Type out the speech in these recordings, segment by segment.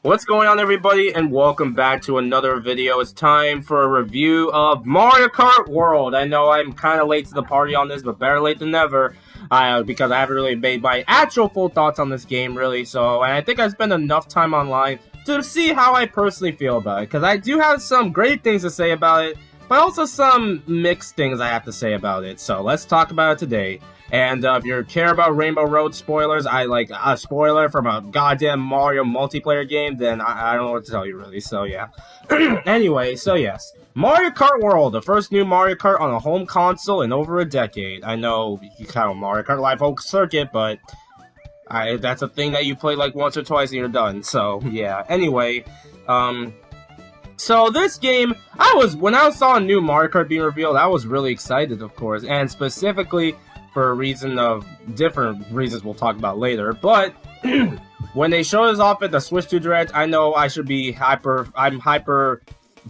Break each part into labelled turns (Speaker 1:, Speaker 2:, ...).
Speaker 1: What's going on, everybody, and welcome back to another video. It's time for a review of Mario Kart World. I know I'm kind of late to the party on this, but better late than never, because I haven't really made my actual full thoughts on this game, really. And I think I spent enough time online to see how I personally feel about it, because I do have some great things to say about it, but also some mixed things I have to say about it. So let's talk about it today. And if you care about Rainbow Road spoilers, I like a spoiler from a goddamn Mario multiplayer game, then I don't know what to tell you, really. So, yeah. Anyway, so yes. Mario Kart World, the first new Mario Kart on a home console in over a decade. I know you count Mario Kart Live Oak Circuit, but that's a thing that you play like once or twice and you're done. So, yeah. Anyway, so this game, when I saw a new Mario Kart being revealed, I was really excited, of course, and specifically for a reason of different reasons we'll talk about later, but when they showed us off at the Switch 2 Direct, I know I should be I'm hyper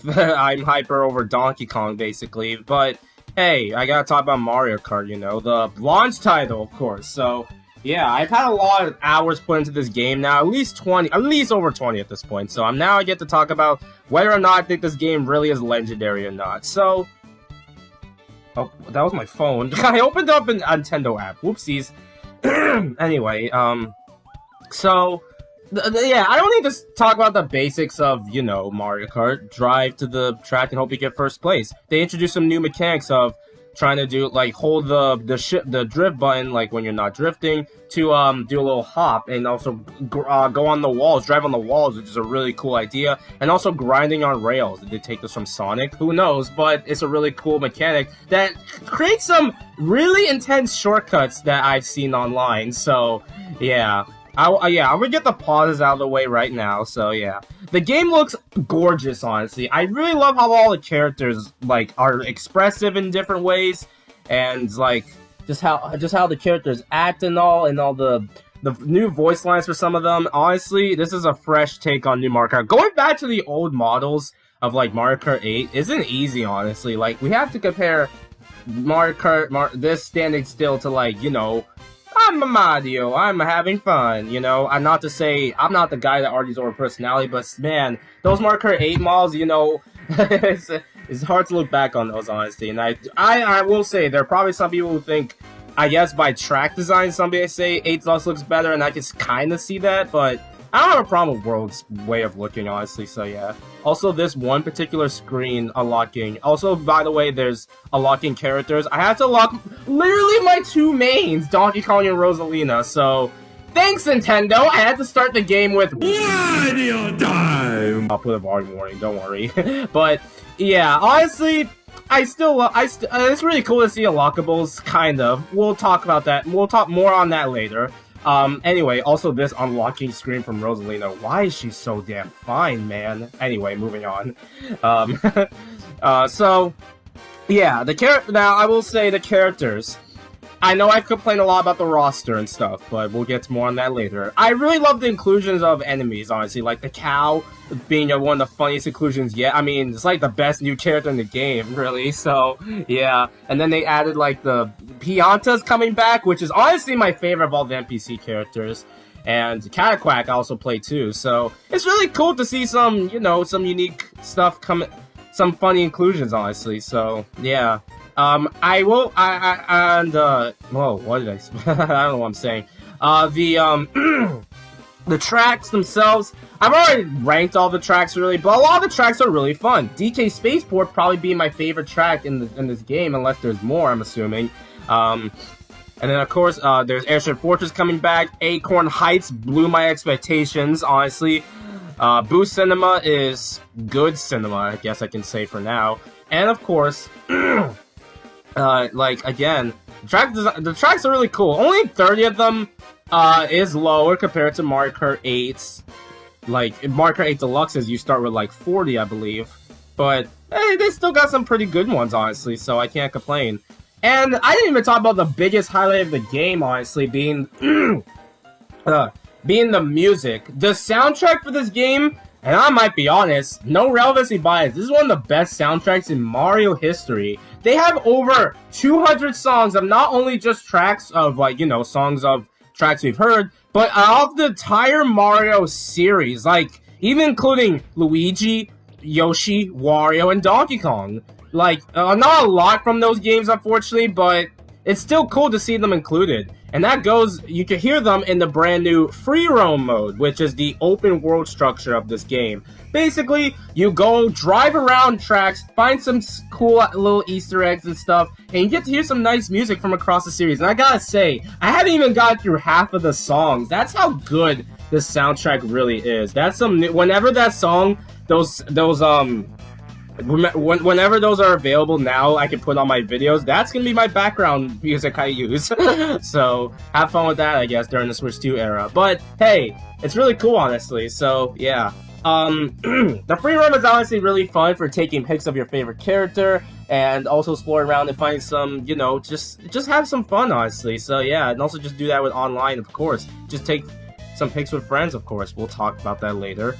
Speaker 1: over Donkey Kong, basically, but hey, I gotta talk about Mario Kart, you know, the launch title, of course. So yeah, I've had a lot of hours put into this game now, at least over 20 at this point, so I get to talk about whether or not I think this game really is legendary or not. So oh, that was my phone. I opened up an Nintendo app. Whoopsies. Anyway, so, yeah, I don't need to talk about the basics of, you know, Mario Kart. Drive to the track and hope you get first place. They introduced some new mechanics of trying to do, like, hold the drift button, like, when you're not drifting, to, do a little hop, and also, go on the walls, drive on the walls, which is a really cool idea, and also grinding on rails. Did they take this from Sonic? Who knows, but it's a really cool mechanic that creates some really intense shortcuts that I've seen online, so, yeah. I'm gonna get the pauses out of the way right now, so yeah. The game looks gorgeous, honestly. I really love how all the characters, like, are expressive in different ways, and, like, just how the characters act and all the new voice lines for some of them. Honestly, this is a fresh take on new Mario Kart. Going back to the old models of, like, Mario Kart 8 isn't easy, honestly. Like, we have to compare Mario Kart, this standing still to, like, you know, I'm a Mario, I'm having fun, you know. I'm not to say, I'm not the guy that argues over personality, but man, those Mario Kart 8 models, you know, it's hard to look back on those, honestly. And I will say, there are probably some people who think, I guess by track design, somebody say 8 Plus looks better, and I can kind of see that, but I don't have a problem with World's way of looking, honestly, so yeah. Also, this one particular screen unlocking. Also, by the way, there's unlocking characters. I have to unlock literally my two mains, Donkey Kong and Rosalina, so thanks, Nintendo! I had to start the game with Wario time! I'll put a volume warning, don't worry. But, yeah, honestly, it's really cool to see unlockables, kind of. We'll talk about that. We'll talk more on that later. Anyway, also this unlocking screen from Rosalina. Why is she so damn fine, man? Anyway, moving on. So, yeah, now, I will say the characters. I know I've complained a lot about the roster and stuff, but we'll get to more on that later. I really love the inclusions of enemies, honestly, like the cow being one of the funniest inclusions yet. I mean, it's like the best new character in the game, really, so, yeah. And then they added, like, the Piantas coming back, which is honestly my favorite of all the NPC characters. And Cataquack I also play too, so it's really cool to see some, you know, some unique stuff some funny inclusions, honestly, so, yeah. Whoa, what did I don't know what I'm saying. The tracks themselves, I've already ranked all the tracks, really, but a lot of the tracks are really fun. DK Spaceport probably being my favorite track in this game, unless there's more, I'm assuming. And then, of course, there's Airship Fortress coming back. Acorn Heights blew my expectations, honestly. Boo Cinema is good cinema, I guess I can say for now. And, of course, like, again, the tracks are really cool. Only 30 of them is lower compared to Mario Kart 8's. Like, in Mario Kart 8 Deluxe's, you start with, like, 40, I believe. But, hey, they still got some pretty good ones, honestly, so I can't complain. And I didn't even talk about the biggest highlight of the game, honestly, being the music. The soundtrack for this game, and I might be honest, no relevancy bias, this is one of the best soundtracks in Mario history. They have over 200 songs of not only just tracks of, like, you know, songs of tracks we've heard, but of the entire Mario series. Like, even including Luigi, Yoshi, Wario, and Donkey Kong. Like, not a lot from those games, unfortunately, but it's still cool to see them included. And that goes, you can hear them in the brand new free roam mode, which is the open world structure of this game. Basically, you go drive around tracks, find some cool little Easter eggs and stuff, and you get to hear some nice music from across the series. And I gotta say, I haven't even gotten through half of the songs. That's how good this soundtrack really is. That's some new, whenever that song, whenever those are available now, I can put on my videos. That's gonna be my background music I use. So have fun with that, I guess, during the Switch 2 era. But hey, it's really cool, honestly. So yeah, the free roam is honestly really fun for taking pics of your favorite character and also explore around and find some, you know, just have some fun, honestly. So yeah, and also just do that with online, of course. Just take some pics with friends, of course. We'll talk about that later.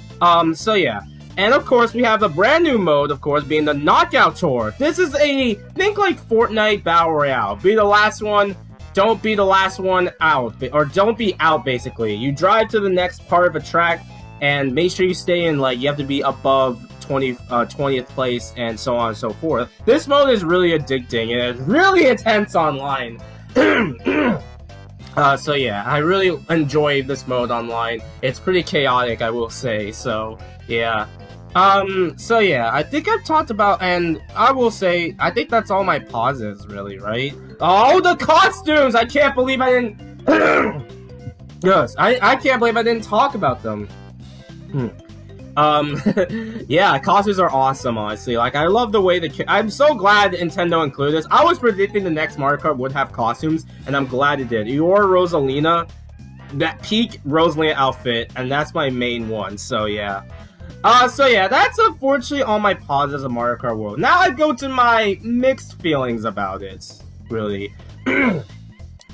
Speaker 1: So yeah. And of course, we have a brand new mode, of course, being the Knockout Tour. This is think like Fortnite Battle Royale. Be the last one, don't be the last one out. Or don't be out, basically. You drive to the next part of a track, and make sure you stay in, like, you have to be above 20th place, and so on and so forth. This mode is really addicting, and it's really intense online. So yeah, I really enjoy this mode online. It's pretty chaotic, I will say, so yeah. So yeah, I think I've talked about, and I will say, I think that's all my pauses, really, right? Oh, the costumes! I can't believe I didn't... Yes, I can't believe I didn't talk about them. Yeah, costumes are awesome, honestly. Like, I love the way I'm so glad Nintendo included this. I was predicting the next Mario Kart would have costumes, and I'm glad it did. Your Rosalina, that peak Rosalina outfit, and that's my main one, so yeah. So yeah, that's unfortunately all my pauses of Mario Kart World. Now I go to my mixed feelings about it, really.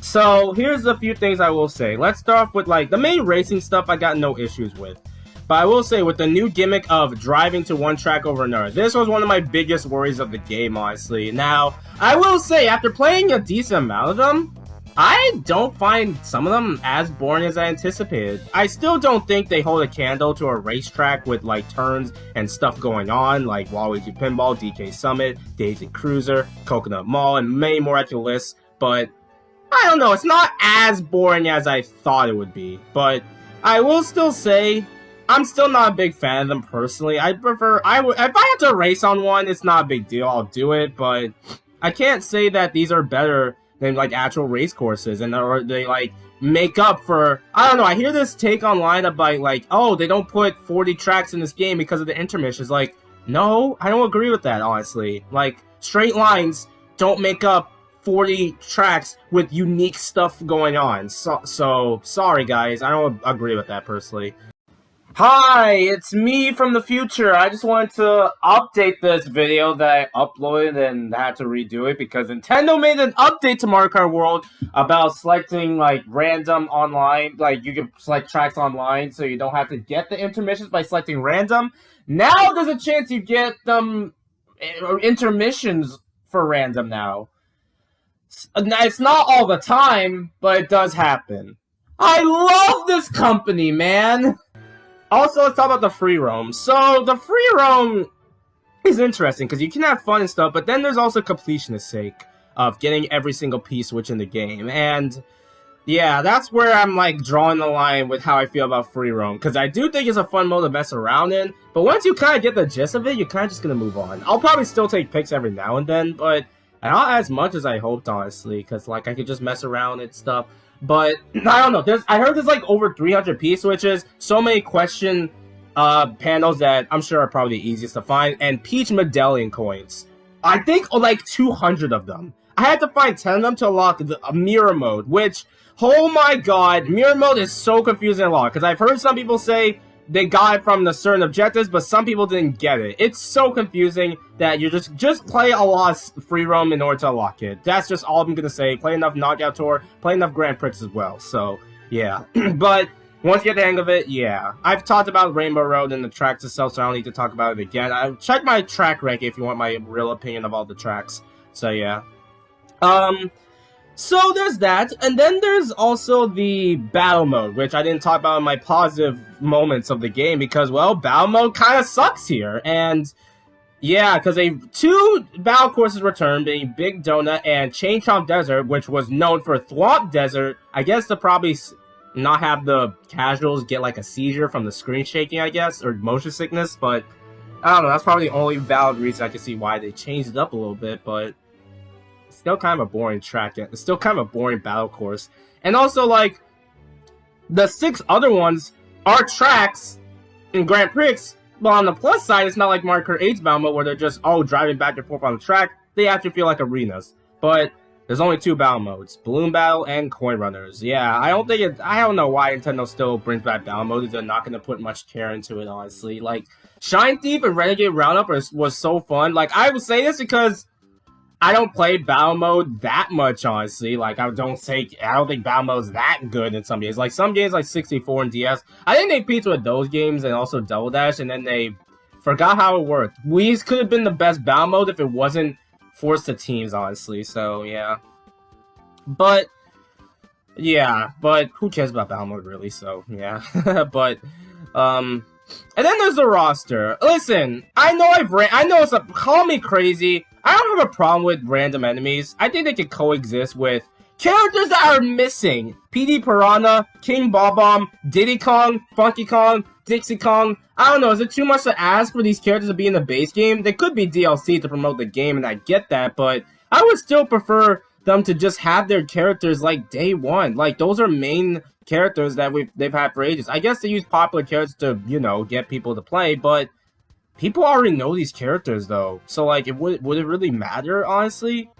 Speaker 1: So, here's a few things I will say. Let's start off with, like, the main racing stuff I got no issues with. But I will say, with the new gimmick of driving to one track over another, this was one of my biggest worries of the game, honestly. Now, I will say, after playing a decent amount of them, I don't find some of them as boring as I anticipated. I still don't think they hold a candle to a racetrack with, like, turns and stuff going on, like Waluigi Pinball, DK Summit, Daisy Cruiser, Coconut Mall, and many more at your list, but I don't know, it's not as boring as I thought it would be. But I will still say, I'm still not a big fan of them personally. I prefer, if I have to race on one, it's not a big deal, I'll do it, but I can't say that these are better than, like, actual race courses, and or they, like, make up for, I don't know, I hear this take online about, like, oh, they don't put 40 tracks in this game because of the intermissions. Like, no, I don't agree with that, honestly. Like, straight lines don't make up 40 tracks with unique stuff going on. So sorry guys, I don't agree with that personally. Hi, it's me from the future. I just wanted to update this video that I uploaded and had to redo it because Nintendo made an update to Mario Kart World about selecting, like, random online, like, you can select tracks online so you don't have to get the intermissions by selecting random. Now there's a chance you get them intermissions for random now. It's not all the time, but it does happen. I love this company, man! Also, let's talk about the free roam. So, the free roam is interesting because you can have fun and stuff, but then there's also completionist sake of getting every single piece which in the game. And yeah, that's where I'm, like, drawing the line with how I feel about free roam, because I do think it's a fun mode to mess around in, but once you kind of get the gist of it, you're kind of just going to move on. I'll probably still take pics every now and then, but not as much as I hoped, honestly, because, like, I could just mess around and stuff. But I don't know. I heard there's, like, over 300 piece switches, so many question panels that I'm sure are probably the easiest to find, and Peach medallion coins. I think like 200 of them. I had to find 10 of them to unlock the mirror mode, which, oh my god, mirror mode is so confusing to unlock, because I've heard some people say they got it from the certain objectives, but some people didn't get it. It's so confusing that you just play a lot of free roam in order to unlock it. That's just all I'm gonna say. Play enough Knockout Tour, play enough Grand Prix as well. So, yeah. But once you get the hang of it, yeah. I've talked about Rainbow Road and the tracks itself, so I don't need to talk about it again. Check my track ranking if you want my real opinion of all the tracks. So, yeah. So there's that, and then there's also the battle mode, which I didn't talk about in my positive moments of the game because, well, battle mode kind of sucks here, and yeah, because two battle courses returned, being Big Donut and Chain Chomp Desert, which was known for Thwomp Desert, I guess to probably not have the casuals get like a seizure from the screen shaking, I guess, or motion sickness, but I don't know, that's probably the only valid reason I can see why they changed it up a little bit, but still kind of a boring track. It's still kind of a boring battle course. And also, like, the 6 other ones are tracks in Grand Prix, but on the plus side, it's not like Mario Kart 8's battle mode where they're just, driving back and forth on the track. They actually feel like arenas. But there's only 2 battle modes, Balloon Battle and Coin Runners. Yeah, I don't know why Nintendo still brings back battle mode. They're not going to put much care into it, honestly. Like, Shine Thief and Renegade Roundup was so fun. Like, I would say this because I don't play battle mode that much, honestly. Like, I don't think battle mode's that good in some games. Like, some games like 64 and DS, I think they peaked with those games and also Double Dash, and then they forgot how it worked. Wii's could have been the best battle mode if it wasn't forced to teams, honestly. So, yeah. But who cares about battle mode, really? So, yeah. And then there's the roster. Listen, I know call me crazy. I don't have a problem with random enemies. I think they can coexist with characters that are missing. PD Piranha, King Bob-omb, Diddy Kong, Funky Kong, Dixie Kong. I don't know, is it too much to ask for these characters to be in the base game? They could be DLC to promote the game, and I get that, but I would still prefer them to just have their characters like day one. Like, those are main characters that they've had for ages. I guess they use popular characters to, get people to play, but people already know these characters, though. So, like, would it really matter, honestly?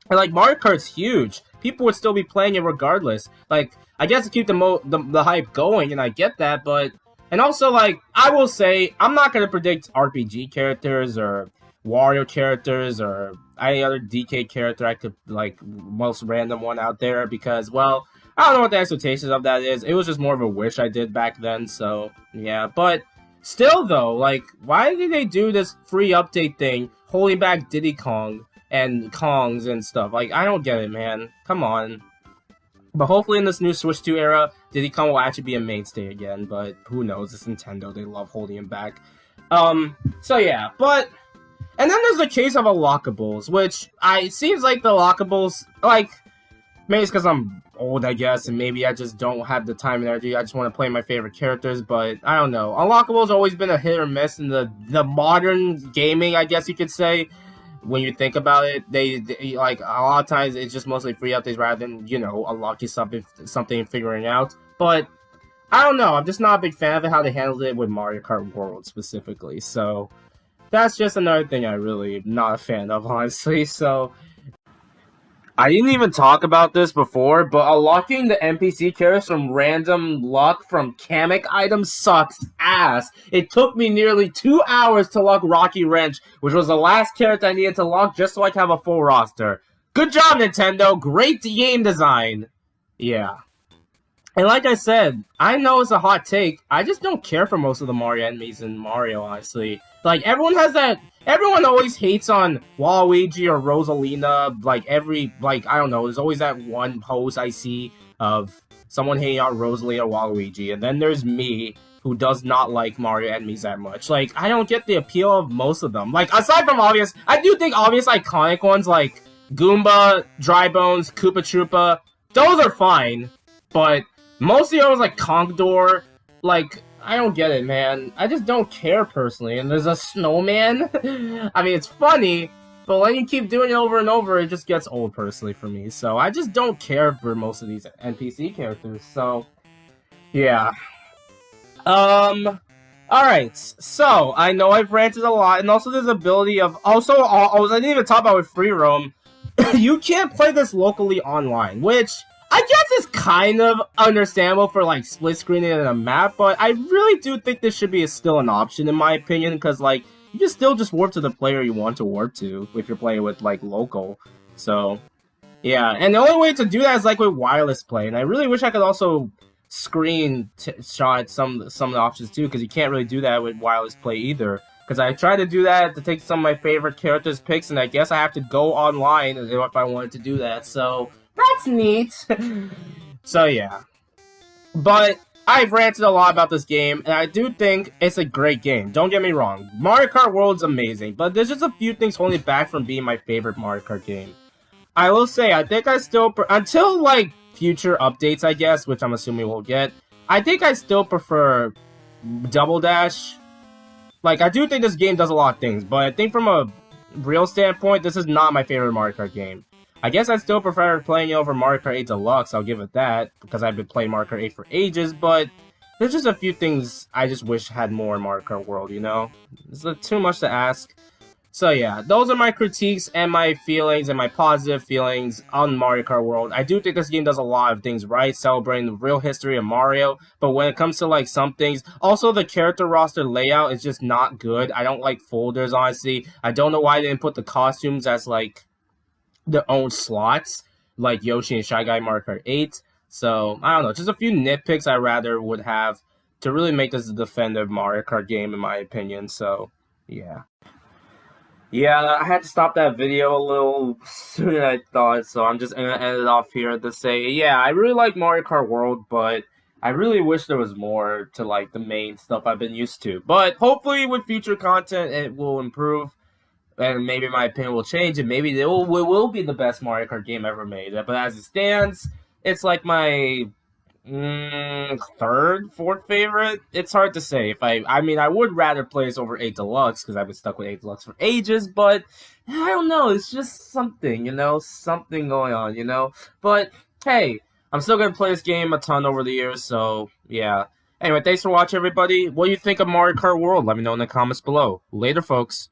Speaker 1: And, like, Mario Kart's huge. People would still be playing it regardless. Like, I guess to keep the hype going, and I get that, but... And also, like, I will say, I'm not going to predict RPG characters, or Wario characters, or any other DK character I could, like, most random one out there, because, well, I don't know what the expectations of that is. It was just more of a wish I did back then, so, yeah. But... still, though, like, why did they do this free update thing, holding back Diddy Kong and Kongs and stuff? Like, I don't get it, man. Come on. But hopefully in this new Switch 2 era, Diddy Kong will actually be a mainstay again, but who knows, it's Nintendo, they love holding him back. So yeah, but... And then there's the case of unlockables, which, it seems like the unlockables, like, maybe it's because I'm old, I guess, and maybe I just don't have the time and energy. I just want to play my favorite characters, but I don't know. Unlockable's always been a hit or miss in the modern gaming, I guess you could say. When you think about it, they like, a lot of times it's just mostly free updates rather than, unlocking something and figuring out. But I don't know. I'm just not a big fan of it, how they handled it with Mario Kart World specifically. So that's just another thing I really am not a fan of, honestly. So I didn't even talk about this before, but unlocking the NPC characters from random luck from Kamek items sucks ass. It took me nearly 2 hours to lock Rocky Wrench, which was the last character I needed to lock just so I could have a full roster. Good job, Nintendo! Great game design! Yeah. And like I said, I know it's a hot take, I just don't care for most of the Mario enemies in Mario, honestly. Like, everyone always hates on Waluigi or Rosalina, I don't know, there's always that one post I see of someone hating on Rosalina or Waluigi, and then there's me, who does not like Mario enemies that much. Like, I don't get the appeal of most of them. Like, aside from obvious, I do think obvious iconic ones like Goomba, Dry Bones, Koopa Troopa, those are fine, but most of the others like Congador, like, I don't get it, man. I just don't care personally. And there's a snowman. I mean, it's funny, but when you keep doing it over and over, it just gets old personally for me. So I just don't care for most of these NPC characters. So, yeah. Alright. So, I know I've ranted a lot. And also there's the ability of... I didn't even talk about with free roam. You can't play this locally online, which... I guess it's kind of understandable for, like, split screening in a map, but I really do think this should be still an option, in my opinion, because, like, you can still just warp to the player you want to warp to if you're playing with, like, local. So, yeah. And the only way to do that is, like, with wireless play, and I really wish I could also screenshot some of the options, too, because you can't really do that with wireless play either. Because I tried to do that to take some of my favorite characters' picks, and I guess I have to go online if I wanted to do that, so... That's neat. So yeah. But I've ranted a lot about this game, and I do think it's a great game. Don't get me wrong. Mario Kart World's amazing, but there's just a few things holding it back from being my favorite Mario Kart game. I will say, I think I still, until like future updates, I guess, which I'm assuming we'll get, I think I still prefer Double Dash. Like, I do think this game does a lot of things, but I think from a real standpoint, this is not my favorite Mario Kart game. I guess I still prefer playing it over Mario Kart 8 Deluxe, I'll give it that, because I've been playing Mario Kart 8 for ages, but there's just a few things I just wish had more in Mario Kart World, you know? It's too much to ask. So yeah, those are my critiques and my feelings and my positive feelings on Mario Kart World. I do think this game does a lot of things right, celebrating the real history of Mario, but when it comes to like some things, also the character roster layout is just not good. I don't like folders, honestly. I don't know why they didn't put the costumes as like their own slots, like Yoshi and Shy Guy Mario Kart 8. So, I don't know, just a few nitpicks I rather would have to really make this a definitive Mario Kart game in my opinion, so yeah. Yeah, I had to stop that video a little sooner than I thought, so I'm just gonna end it off here to say, yeah, I really like Mario Kart World, but I really wish there was more to like the main stuff I've been used to. But hopefully, with future content, it will improve, and maybe my opinion will change, and maybe it will be the best Mario Kart game ever made. But as it stands, it's like my third, fourth favorite. It's hard to say. I mean, I would rather play this over 8 Deluxe because I've been stuck with 8 Deluxe for ages. But I don't know. It's just something, something going on, But hey, I'm still gonna play this game a ton over the years. So yeah. Anyway, thanks for watching, everybody. What do you think of Mario Kart World? Let me know in the comments below. Later, folks.